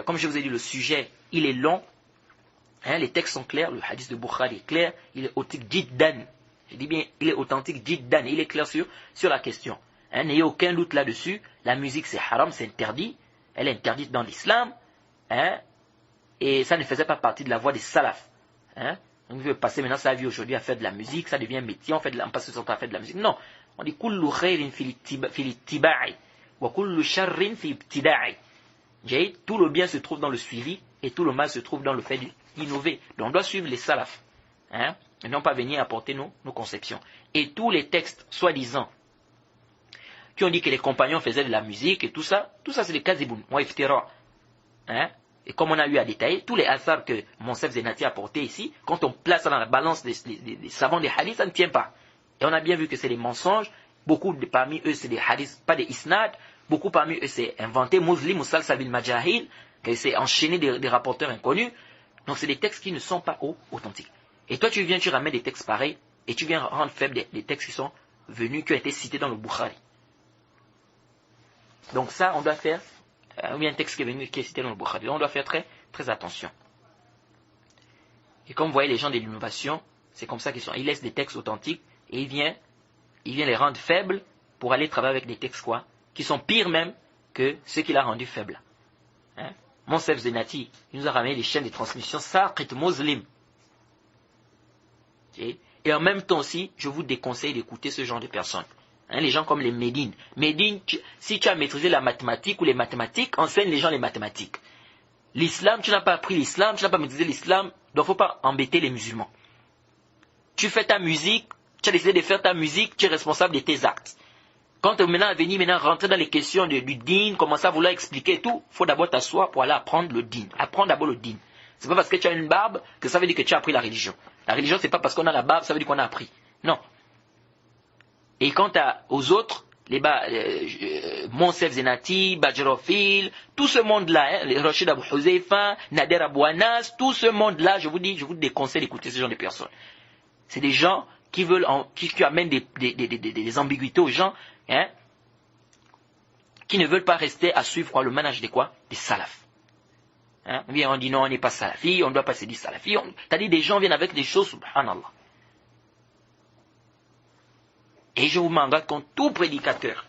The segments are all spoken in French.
comme je vous ai dit, le sujet, il est long. Hein, les textes sont clairs, le hadith de Bukhari est clair, il est authentique jiddan. Je dis bien, il est authentique jiddan, il est clair sur la question. Hein, n'ayez aucun doute là-dessus. La musique c'est haram, c'est interdit. Elle est interdite dans l'islam. Hein, et ça ne faisait pas partie de la voie des salafs. Hein, on veut passer maintenant sa vie aujourd'hui à faire de la musique, ça devient métier, on passe son temps à faire de la musique. Non, on dit kullu khairin fil ittiba'i wa kullu sharrin fi ibtida'i. Tout le bien se trouve dans le suivi et tout le mal se trouve dans le fait d'innover. Donc on doit suivre les salafs. Hein, et non pas venir apporter nos conceptions. Et tous les textes, soi-disant, qui ont dit que les compagnons faisaient de la musique et tout ça c'est des kaziboun, wa iftira. Hein, et comme on a eu à détailler, tous les hasards que Monsef Zenati a apportés ici, quand on place ça dans la balance des savants des hadiths, ça ne tient pas. Et on a bien vu que c'est des mensonges. Beaucoup parmi eux, c'est des hadiths, pas des isnad. Beaucoup parmi eux, c'est inventé, muslim ou salsabil majahil, que c'est enchaîné des rapporteurs inconnus. Donc c'est des textes qui ne sont pas authentiques. Et toi, tu ramènes des textes pareils, et tu viens rendre faibles des textes qui sont venus, qui ont été cités dans le Bukhari. Donc ça, on doit faire, il y a un texte qui est cité dans le Bukhari, on doit faire très, très attention. Et comme vous voyez, les gens de l'innovation, c'est comme ça qu'ils sont. Ils laissent des textes authentiques, et il vient les rendre faibles pour aller travailler avec des textes quoi, qui sont pires même que ceux qu'il a rendus faibles. Hein? Monsef Zenati, il nous a ramené les chaînes de transmission Saqit Muslim. Et en même temps aussi, je vous déconseille d'écouter ce genre de personnes. Hein, les gens comme les Médines. Médine, si tu as maîtrisé la mathématique ou les mathématiques, enseigne les gens les mathématiques. L'islam, tu n'as pas appris l'islam, tu n'as pas maîtrisé l'islam, donc il ne faut pas embêter les musulmans. Tu fais ta musique, tu as décidé de faire ta musique, tu es responsable de tes actes. Quand maintenant rentrer dans les questions du din, commencer à vouloir expliquer et tout, il faut d'abord t'asseoir pour aller apprendre le din. Apprendre d'abord le din. C'est pas parce que tu as une barbe que ça veut dire que tu as appris la religion. La religion, c'est pas parce qu'on a la barbe, ça veut dire qu'on a appris. Non. Et quant aux autres, Monsef Zenati, Bajrofil, tout ce monde-là, hein, Rachid Abou Huzaifa, Nader Abou Anas, tout ce monde-là, je vous déconseille d'écouter ce genre de personnes. C'est des gens qui veulent, qui amènent des ambiguïtés aux gens, hein, qui ne veulent pas rester à suivre le manhaj des salafs. Hein? On dit non, on n'est pas salafi, on ne doit pas se dire salafi. C'est-à-dire des gens viennent avec des choses, subhanallah. Et je vous m'engage contre tout prédicateur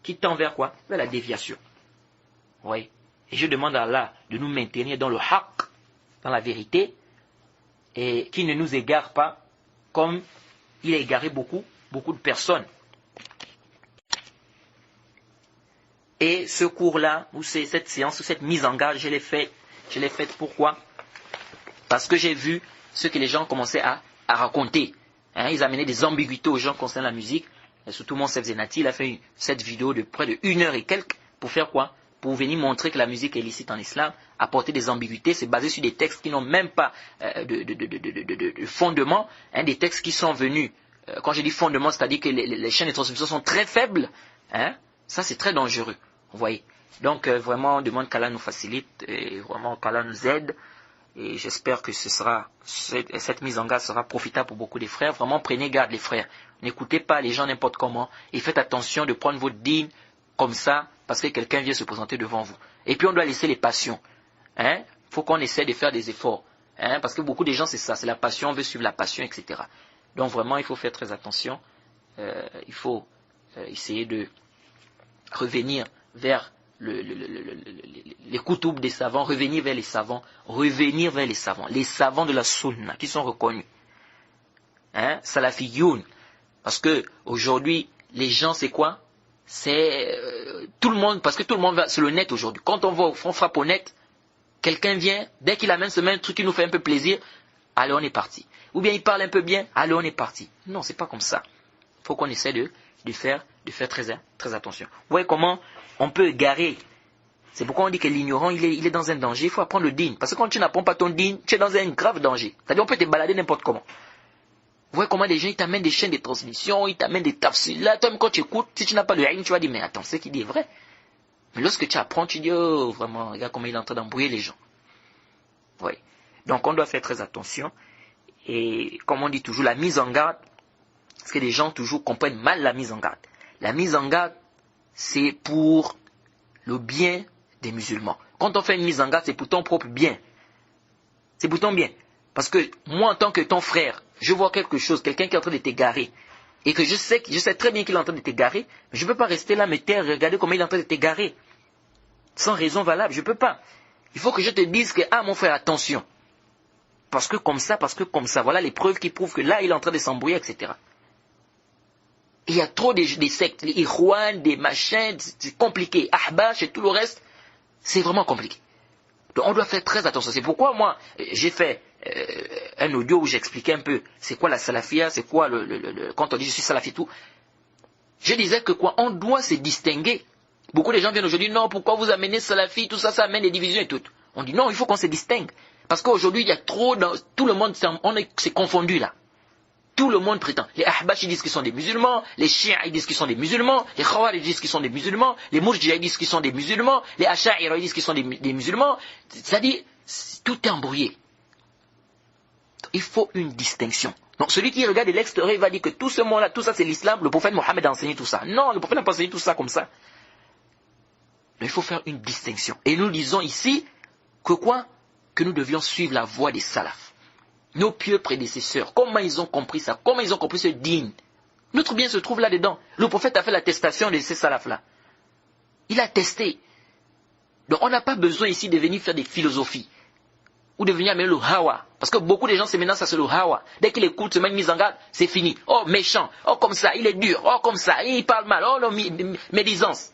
qui tend vers quoi? Vers la déviation. Oui. Et je demande à Allah de nous maintenir dans le haqq, dans la vérité, et qui ne nous égare pas comme il a égaré beaucoup de personnes. Et ce cours-là, ou cette séance, ou cette mise en garde, je l'ai faite pourquoi? Parce que j'ai vu ce que les gens commençaient à raconter. Hein, ils amenaient des ambiguïtés aux gens concernant la musique. Et surtout Monsef Zenati, il a fait cette vidéo de près de 1 heure et quelques pour faire quoi? Pour venir montrer que la musique est licite en islam, apporter des ambiguïtés, c'est basé sur des textes qui n'ont même pas de fondement, hein, des textes qui sont venus, quand je dis fondement, c'est-à-dire que les chaînes de transmission sont très faibles, hein, ça c'est très dangereux, vous voyez. Donc vraiment, on demande qu'Allah nous facilite, et vraiment qu'Allah nous aide, et j'espère que cette mise en garde sera profitable pour beaucoup de frères. Vraiment, prenez garde les frères, n'écoutez pas les gens n'importe comment, et faites attention de prendre votre dîne comme ça, parce que quelqu'un vient se présenter devant vous. Et puis on doit laisser les passions. Hein? Faut qu'on essaie de faire des efforts. Hein? Parce que beaucoup de gens, c'est ça, c'est la passion, on veut suivre la passion, etc. Donc vraiment, il faut faire très attention. Il faut essayer de revenir vers les koutoubs des savants, revenir vers les savants, les savants de la sunna, qui sont reconnus. Hein? Salafiyoun. Parce que aujourd'hui, les gens, c'est quoi? C'est tout le monde, parce que tout le monde va sur le net aujourd'hui. Quand on frappe au net, quelqu'un vient, dès qu'il amène ce même truc qui nous fait un peu plaisir, allez, on est parti. Ou bien il parle un peu bien, allez, on est parti. Non, c'est pas comme ça. Il faut qu'on essaie de faire très, très attention. Vous voyez comment on peut égarer. C'est pourquoi on dit que l'ignorant, il est dans un danger. Il faut apprendre le din. Parce que quand tu n'apprends pas ton din, tu es dans un grave danger. C'est-à-dire on peut te balader n'importe comment. Vous voyez comment les gens ils t'amènent des chaînes de transmission, ils t'amènent des tafsir. Là, toi, même quand tu écoutes, si tu n'as pas le haïn, tu vas dire, mais attends, ce qu'il dit est vrai. Mais lorsque tu apprends, tu dis, oh, vraiment, regarde comment il est en train d'embrouiller les gens. Oui. Donc, on doit faire très attention. Et, comme on dit toujours, la mise en garde, parce que les gens toujours comprennent mal la mise en garde. La mise en garde, c'est pour le bien des musulmans. Quand on fait une mise en garde, c'est pour ton propre bien. C'est pour ton bien. Parce que moi, en tant que ton frère, je vois quelque chose, quelqu'un qui est en train de t'égarer, et que je sais très bien qu'il est en train de t'égarer, mais je ne peux pas rester là, me taire, regarder comment il est en train de t'égarer. Sans raison valable, je ne peux pas. Il faut que je te dise que, mon frère, attention. Parce que comme ça, voilà les preuves qui prouvent que là, il est en train de s'embrouiller, etc. Il y a trop des sectes, les Ikhwan, des machins, c'est compliqué. Ahbash et tout le reste, c'est vraiment compliqué. Donc on doit faire très attention. C'est pourquoi moi, j'ai fait un audio où j'expliquais un peu c'est quoi la salafia, c'est quoi quand on dit je suis salafi tout. Je disais que on doit se distinguer. Beaucoup de gens viennent aujourd'hui, non, pourquoi vous amenez salafi, tout ça, ça amène des divisions et tout. On dit non, il faut qu'on se distingue. Parce qu'aujourd'hui, il y a trop, tout le monde, c'est confondu là. Tout le monde prétend. Les Ahbash, ils disent qu'ils sont des musulmans. Les Chiites, ils disent qu'ils sont des musulmans. Les Khawarij, ils disent qu'ils sont des musulmans. Les Murji'a, ils disent qu'ils sont des musulmans. Les Asha'ira, ils disent qu'ils sont des musulmans. C'est-à-dire, tout est embrouillé. Il faut une distinction. Donc, celui qui regarde de l'extérieur, il va dire que tout ce monde-là, tout ça, c'est l'islam. Le prophète Mohammed a enseigné tout ça. Non, le prophète n'a pas enseigné tout ça comme ça. Mais il faut faire une distinction. Et nous disons ici que que nous devions suivre la voie des salafs. Nos pieux prédécesseurs, comment ils ont compris ça? Comment ils ont compris ce din? Notre bien se trouve là-dedans. Le prophète a fait l'attestation de ces salafs-là. Il a testé. Donc on n'a pas besoin ici de venir faire des philosophies. Ou de venir amener le hawa. Parce que beaucoup de gens se menacent sur le hawa. Dès qu'ils écoutent ce même mise en garde, c'est fini. Oh méchant, oh comme ça, il est dur, oh comme ça, il parle mal, oh médisance.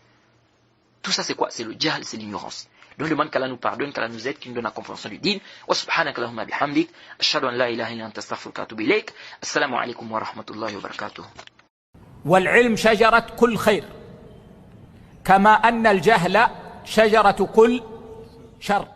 Tout ça c'est quoi? C'est le jahl, c'est l'ignorance. Donc je demande qu'Allah nous pardonne, qu'Allah nous aide, qu'il nous donne la compréhension du din. Wa subhanaka Allahumma bihamdik. Ashhadu an la ilaha illa anta astaghfiruka wa atubu ilayk. Assalamu alaikum wa rahmatullahi wa barakatuh. والعلم شجرة كل خير كما أن الجهل شجرة كل شر.